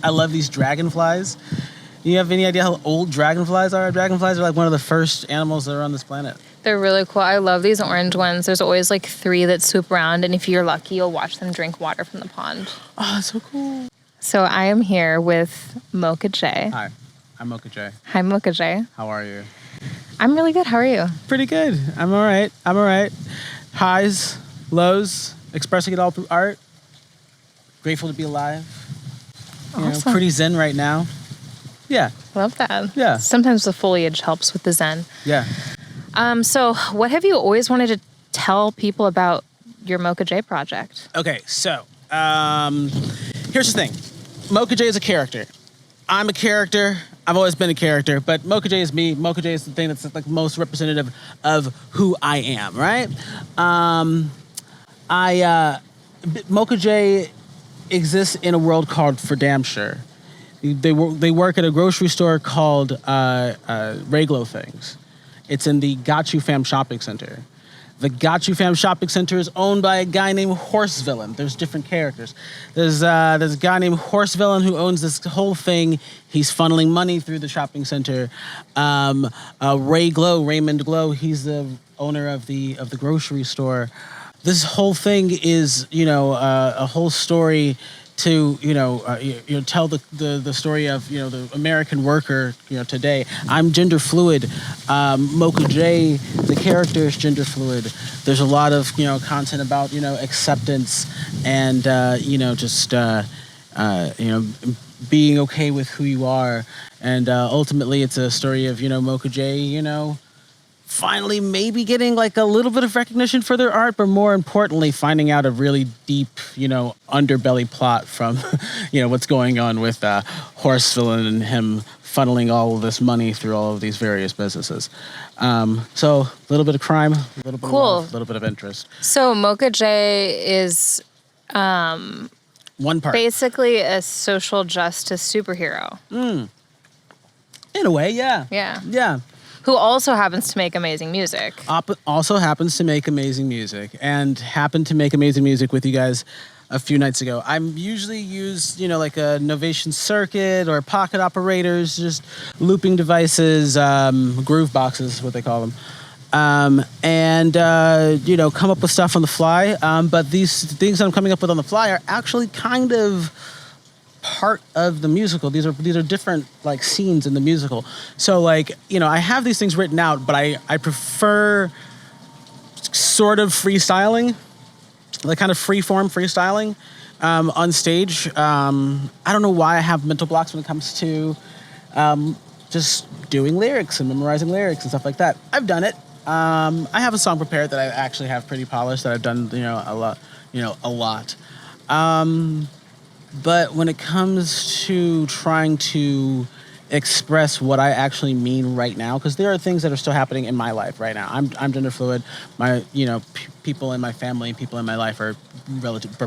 I love these dragonflies. You have any idea how old dragonflies are? Dragonflies are like one of the first animals that are on this planet. They're really cool. I love these orange ones. There's always like 3 that swoop around, and if you're lucky, you'll watch them drink water from the pond. Oh, that's so cool. So I am here with MochaJay. Hi, I'm MochaJay. Hi, MochaJay. How are you? I'm really good. How are you? Pretty good. I'm all right. Highs, lows, expressing it all through art. Grateful to be alive. Awesome. Pretty zen right now. Yeah. Love that. Yeah. Sometimes the foliage helps with the zen. Yeah. So what have you always wanted to tell people about your MochaJay project? Okay, so here's the thing. MochaJay is a character. I'm a character. I've always been a character, but MochaJay is me. MochaJay is the thing that's like most representative of who I am, right? MochaJay exists in a world called For Damn Sure. They work at a grocery store called Rayglow Things. It's in the Got You Fam Shopping Center. The Got You Fam Shopping Center is owned by a guy named Horse Villain. There's different characters. There's a guy named Horse Villain who owns this whole thing. He's funneling money through the shopping center. Raymond Glow, he's the owner of the grocery store. This whole thing is, a whole story to tell the story of the American worker today. I'm gender fluid. MochaJay, the character, is gender fluid. There's a lot of content about acceptance and being okay with who you are, and ultimately it's a story of MochaJay finally maybe getting like a little bit of recognition for their art, but more importantly, finding out a really deep, underbelly plot from, what's going on with Horse Villain and him funneling all of this money through all of these various businesses. So a little bit of crime, a little bit of love, a little bit of interest. So MochaJay is one part, basically a social justice superhero. In a way, yeah. Yeah. Who also happens to make amazing music. Also happens to make amazing music, and happened to make amazing music with you guys a few nights ago. I'm usually used, like a Novation circuit or pocket operators, just looping devices, groove boxes, what they call them. And come up with stuff on the fly. But these things I'm coming up with on the fly are actually kind of part of the musical. These are different like scenes in the musical. So I have these things written out, but I prefer sort of freestyling, like kind of free-form freestyling on stage. I don't know why I have mental blocks when it comes to just doing lyrics and memorizing lyrics and stuff like that. I've done it. I have a song prepared that I actually have pretty polished that I've done a lot. But when it comes to trying to express what I actually mean right now, because there are things that are still happening in my life right now. I'm gender fluid. My people in my family, people in my life are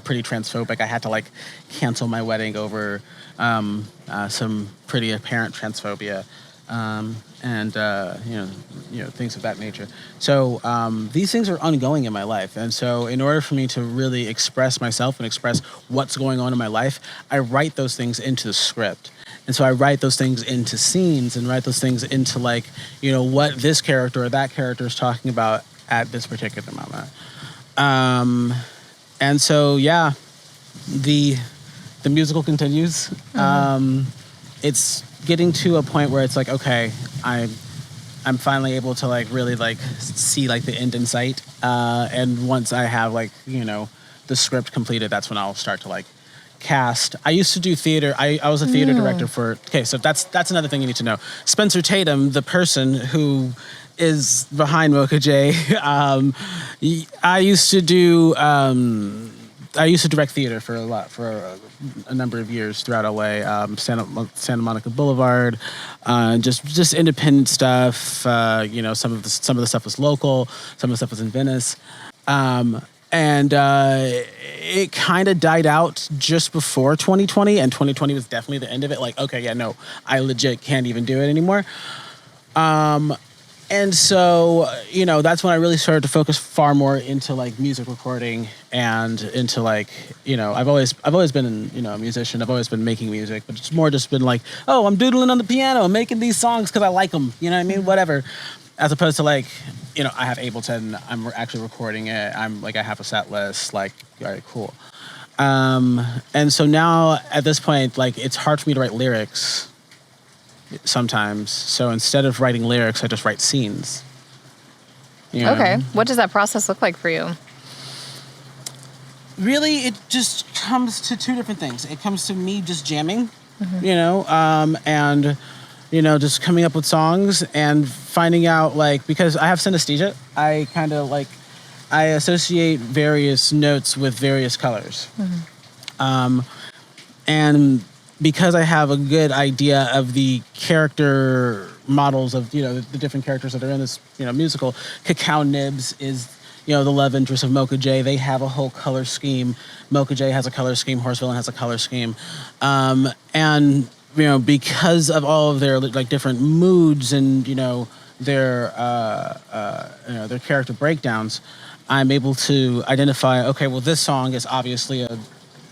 pretty transphobic. I had to cancel my wedding over some pretty apparent transphobia. And things of that nature. So these things are ongoing in my life. And so in order for me to really express myself and express what's going on in my life, I write those things into the script. And so I write those things into scenes and write those things into what this character or that character is talking about at this particular moment. And so, yeah, the musical continues. Mm-hmm. It's getting to a point where it's like, okay, I'm finally able to really see the end in sight. And once I have the script completed, that's when I'll start to cast. I used to do theater. I was a theater director for. Okay, so that's another thing you need to know. Spencer Tatum, the person who is behind MochaJay, I used to direct theater for a number of years throughout LA, Santa Monica Boulevard, just independent stuff. Some of the stuff was local, some of the stuff was in Venice, and it kind of died out just before 2020, and 2020 was definitely the end of it. I legit can't even do it anymore. And so, that's when I really started to focus far more into like music recording and into like, I've always been, a musician. I've always been making music, but it's more just been like, oh, I'm doodling on the piano, I'm making these songs because I like them. You know what I mean? Whatever. As opposed to like, I have Ableton. I'm actually recording it. I'm like, I have a set list. Like, all right, cool. And so now at this point, like, it's hard for me to write lyrics sometimes. So instead of writing lyrics, I just write scenes. Okay. What does that process look like for you? Really, it just comes to two different things. It comes to me just jamming, and, just coming up with songs and finding out, like, because I have synesthesia, I kind of like, I associate various notes with various colors. And because I have a good idea of the character models of, the different characters that are in this, musical, Cacao Nibs is, the love interest of MochaJay. They have a whole color scheme. MochaJay has a color scheme. Horse Villain has a color scheme. And, because of all of their like different moods and, their character breakdowns, I'm able to identify, okay, well, this song is obviously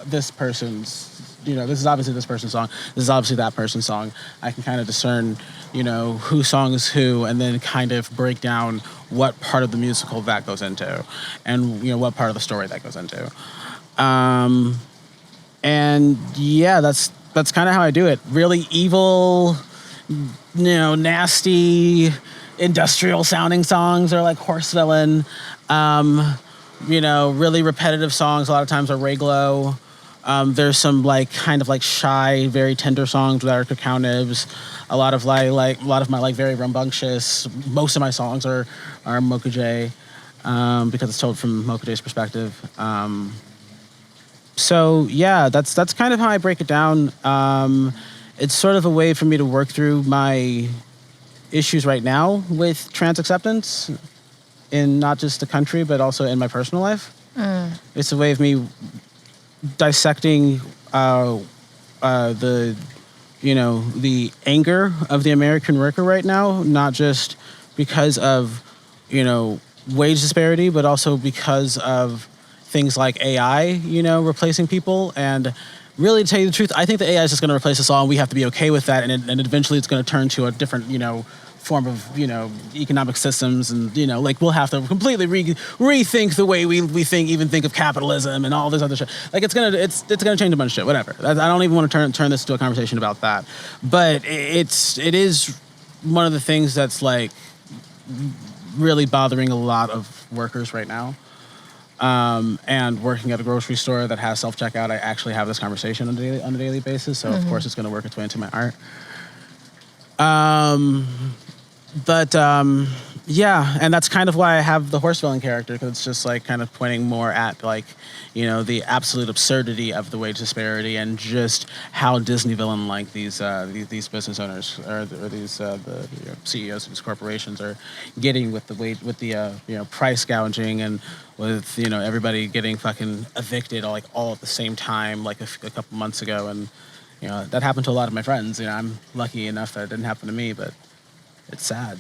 this person's, this is obviously this person's song. This is obviously that person's song. I can kind of discern, whose song is who, and then kind of break down what part of the musical that goes into, and what part of the story that goes into. And yeah, that's kind of how I do it. Really evil, nasty, industrial sounding songs are like Horse Villain. Really repetitive songs a lot of times are Rayglow. There's some like kind of like shy, very tender songs that are Cacao Nibs. A lot of my like very rambunctious. Most of my songs are MochaJay, because it's told from MochaJay's perspective. So yeah, that's kind of how I break it down. It's sort of a way for me to work through my issues right now with trans acceptance in not just the country, but also in my personal life. It's a way of me dissecting the anger of the American worker right now, not just because of, wage disparity, but also because of things like AI, replacing people. And really, to tell you the truth, I think the AI is just going to replace us all, and we have to be okay with that. And eventually it's going to turn to a different, form of, economic systems, and, like, we'll have to completely rethink the way we think of capitalism and all this other shit. Like, it's gonna change a bunch of shit, whatever. I don't even want to turn this into a conversation about that. But it is one of the things that's, like, really bothering a lot of workers right now. And working at a grocery store that has self-checkout, I actually have this conversation on a daily basis. So, of course, it's going to work its way into my art. Yeah, and that's kind of why I have the Horse Villain character, because it's just like kind of pointing more at like, the absolute absurdity of the wage disparity, and just how Disney villain like these business owners or these the CEOs of these corporations are getting with the price gouging, and with everybody getting fucking evicted all at the same time, like a couple months ago. And that happened to a lot of my friends. I'm lucky enough that it didn't happen to me, but it's sad,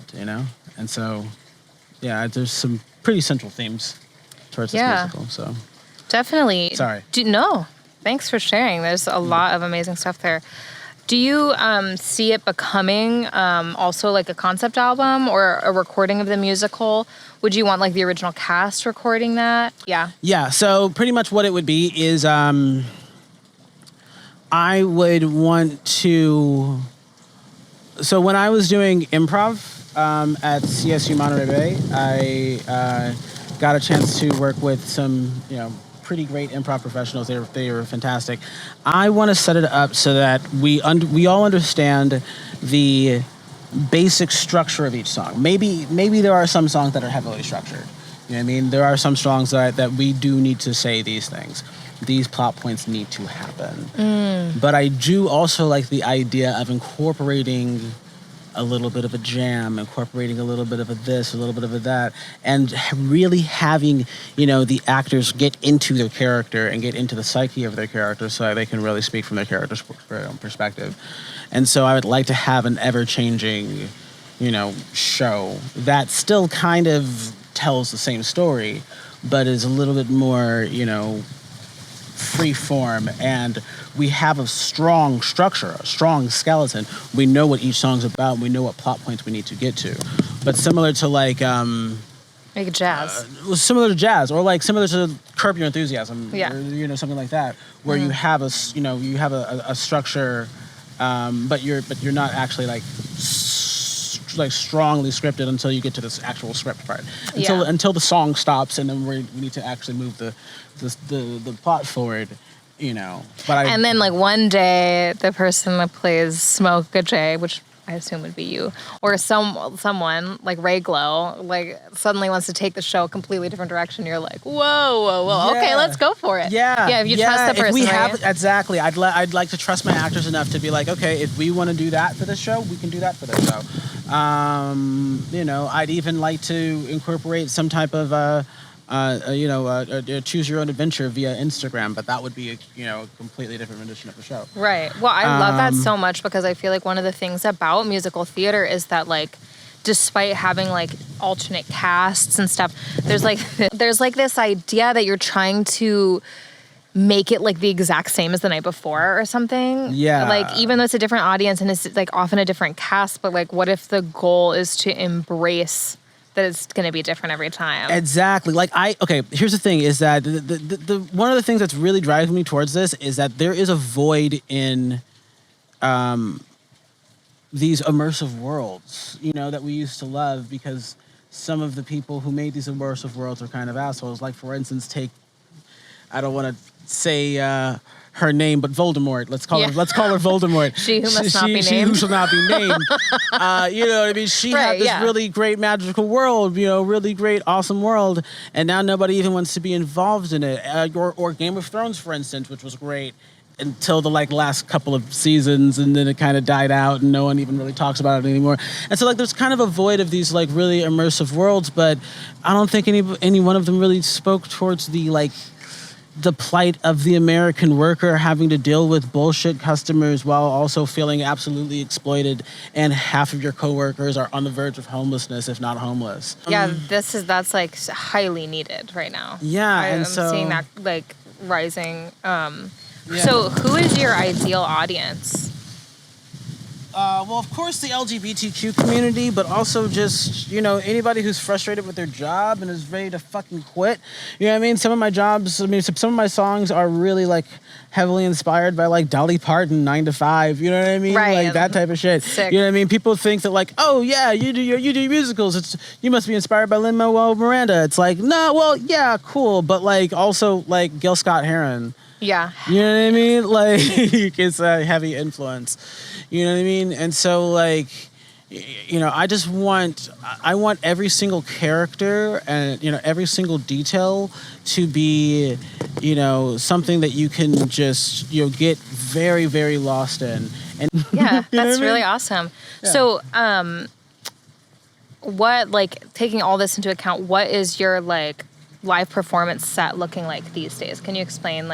And so, yeah, there's some pretty central themes towards this musical. So definitely. Sorry. No, thanks for sharing. There's a lot of amazing stuff there. Do you see it becoming also like a concept album or a recording of the musical? Would you want like the original cast recording that? Yeah. Yeah. So pretty much what it would be is I would want to. So when I was doing improv at CSU Monterey Bay, I got a chance to work with some, pretty great improv professionals. They were fantastic. I want to set it up so that we all understand the basic structure of each song. Maybe there are some songs that are heavily structured. You know what I mean? There are some songs that we do need to say these things. These plot points need to happen. But I do also like the idea of incorporating a little bit of a jam, incorporating a little bit of a this, a little bit of a that, and really having, the actors get into their character and get into the psyche of their character so they can really speak from their character's perspective. And so I would like to have an ever-changing, show that still kind of tells the same story, but is a little bit more, free form, and we have a strong structure, a strong skeleton. We know what each song's about. We know what plot points we need to get to. But similar to like jazz, similar to jazz, or like similar to Curb Your Enthusiasm, yeah, or, something like that, where you have a structure, but you're not actually like strongly scripted until you get to this actual script part. Until the song stops, and then we need to actually move the plot forward. And then like one day the person that plays MochaJay, which I assume would be you, or someone like Ray Glow, like suddenly wants to take the show a completely different direction. You're like, whoa, yeah. Okay, let's go for it. Yeah, if you trust the person, exactly. I'd like to trust my actors enough to be like, okay, if we want to do that for the show, we can do that for the show. I'd even like to incorporate some type of choose your own adventure via Instagram, but that would be a completely different rendition of the show. Right. Well, I love that so much, because I feel like one of the things about musical theater is that like, despite having like alternate casts and stuff, there's like this idea that you're trying to make it like the exact same as the night before or something. Yeah. Like, even though it's a different audience and it's like often a different cast, but like, what if the goal is to embrace that it's going to be different every time? Exactly. Here's the thing, is that the one of the things that's really driving me towards this is that there is a void in these immersive worlds, that we used to love, because some of the people who made these immersive worlds are kind of assholes. Like, for instance, I don't want to say her name, but Voldemort. Let's call her Voldemort. She who must not be named. She who shall not be named. You know what I mean? She had this really great magical world, really great, awesome world, and now nobody even wants to be involved in it. Or Game of Thrones, for instance, which was great until the last couple of seasons, and then it kind of died out, and no one even really talks about it anymore. And so there's kind of a void of these really immersive worlds, but I don't think any one of them really spoke towards the plight of the American worker having to deal with bullshit customers while also feeling absolutely exploited, and half of your coworkers are on the verge of homelessness, if not homeless. Yeah, that's like highly needed right now. Yeah, I'm seeing that rising. So who is your ideal audience? Well, of course, the LGBTQ community, but also just, anybody who's frustrated with their job and is ready to fucking quit. You know what I mean? Some of my songs are really, heavily inspired by, Dolly Parton, 9 to 5. You know what I mean? Right. That type of shit. Sick. You know what I mean? People think that, oh, yeah, you do musicals. You must be inspired by Lin-Manuel Miranda. It's like, no, well, yeah, cool. But, also, Gil Scott-Heron. Yeah. You know what I mean? It's a heavy influence. You know what I mean? And so, I want every single character and, every single detail to be, something that you can just, get very, very lost in. And yeah, that's really awesome. Yeah. So, taking all this into account, what is your, live performance set looking like these days? Can you explain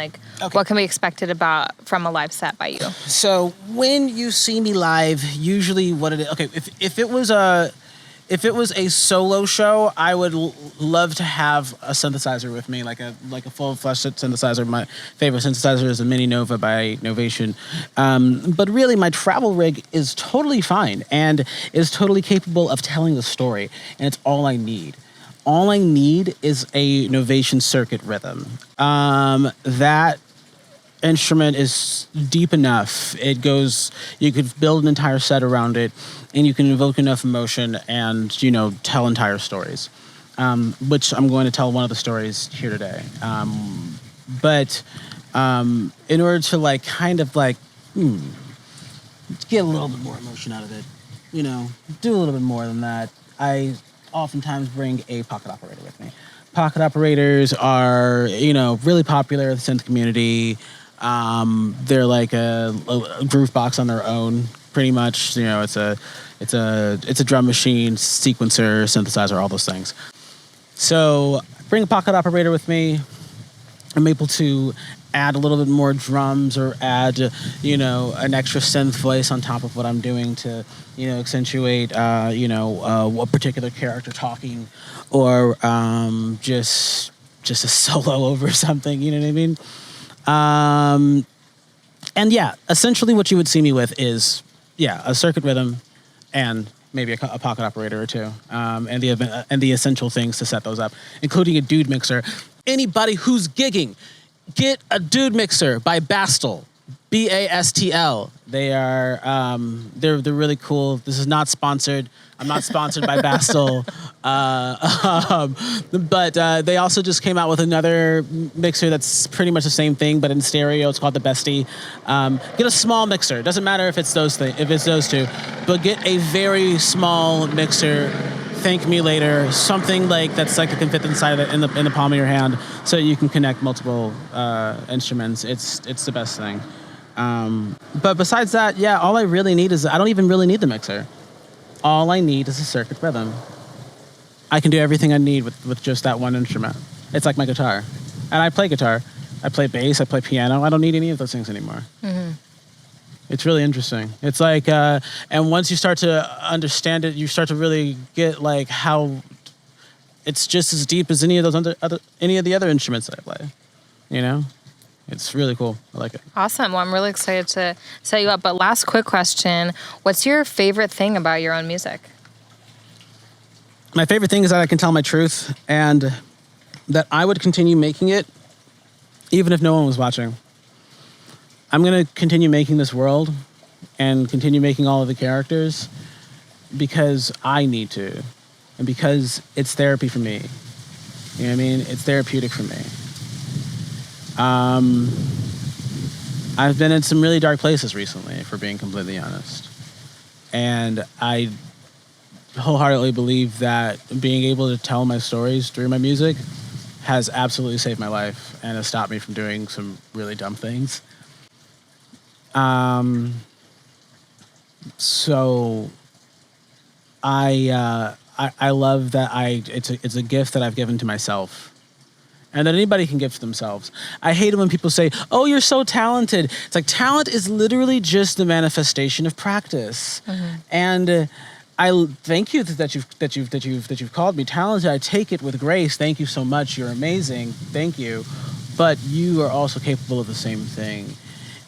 what can be expected from a live set by you? So when you see me live, usually what it is, if it was a solo show, I would love to have a synthesizer with me, like a full-fledged synthesizer. My favorite synthesizer is a Mini Nova by Novation. But really, my travel rig is totally fine and is totally capable of telling the story, and it's all I need. All I need is a Novation circuit rhythm. That instrument is deep enough. You could build an entire set around it, and you can evoke enough emotion and, tell entire stories, which I'm going to tell one of the stories here today. But in order to get a little bit more emotion out of it, do a little bit more than that, I oftentimes bring a pocket operator with me. Pocket operators are, really popular in the synth community. They're like a groove box on their own, pretty much. It's a drum machine, sequencer, synthesizer, all those things. So bring a pocket operator with me. I'm able to add a little bit more drums or add, an extra synth voice on top of what I'm doing to, accentuate, a particular character talking, or just a solo over something. You know what I mean? And yeah, essentially what you would see me with is, a circuit rhythm and maybe a pocket operator or two, and the essential things to set those up, including a dude mixer. Anybody who's gigging, get a dude mixer by Bastl, Bastl. They are they're really cool. This is not sponsored. I'm not sponsored by Bastl, but they also just came out with another mixer that's pretty much the same thing, but in stereo. It's called the Bestie. Get a small mixer. It doesn't matter if it's those two, but get a very small mixer. Thank me later. Something like that can fit inside of it in the palm of your hand, so you can connect multiple instruments. It's the best thing. But besides that, all I really need is I don't even really need the mixer. All I need is a circuit rhythm. I can do everything I need with just that one instrument. It's like my guitar, and I play guitar. I play bass. I play piano. I don't need any of those things anymore. Mm-hmm. It's really interesting. It's like, and once you start to understand it, you start to really get like how it's just as deep as any of the other instruments that I play. It's really cool. I like it. Awesome. Well, I'm really excited to set you up. But last quick question: what's your favorite thing about your own music? My favorite thing is that I can tell my truth, and that I would continue making it even if no one was watching. I'm going to continue making this world and continue making all of the characters because I need to, and because it's therapy for me. You know what I mean? It's therapeutic for me. I've been in some really dark places recently, for being completely honest. And I wholeheartedly believe that being able to tell my stories through my music has absolutely saved my life and has stopped me from doing some really dumb things. So I love that it's a gift that I've given to myself, and that anybody can give to themselves. I hate it when people say, "Oh, you're so talented." It's like, talent is literally just the manifestation of practice. Mm-hmm. And I thank you that you've called me talented. I take it with grace. Thank you so much. You're amazing. Thank you. But you are also capable of the same thing.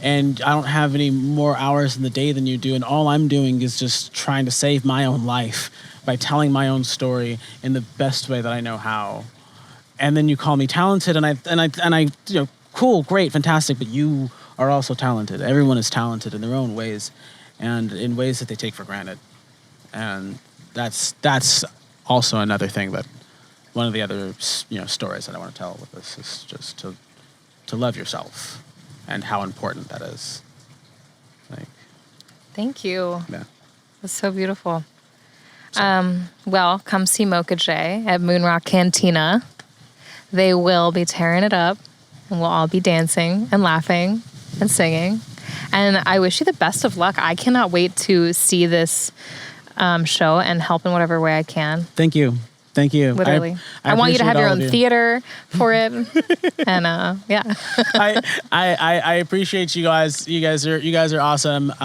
And I don't have any more hours in the day than you do, and all I'm doing is just trying to save my own life by telling my own story in the best way that I know how. And then you call me talented, and I cool, great, fantastic, but you are also talented. Everyone is talented in their own ways, and in ways that they take for granted. And that's also another thing that one of the other stories that I want to tell with this is just to love yourself. And how important that is. Thank you. Yeah. That's so beautiful. Well, come see MochaJay at Moon Rock Cantina. They will be tearing it up, and we'll all be dancing and laughing and singing. And I wish you the best of luck. I cannot wait to see this show and help in whatever way I can. Thank you. Thank you. Literally. I want you to have your own theater for it. And yeah. I appreciate you guys. You guys are awesome.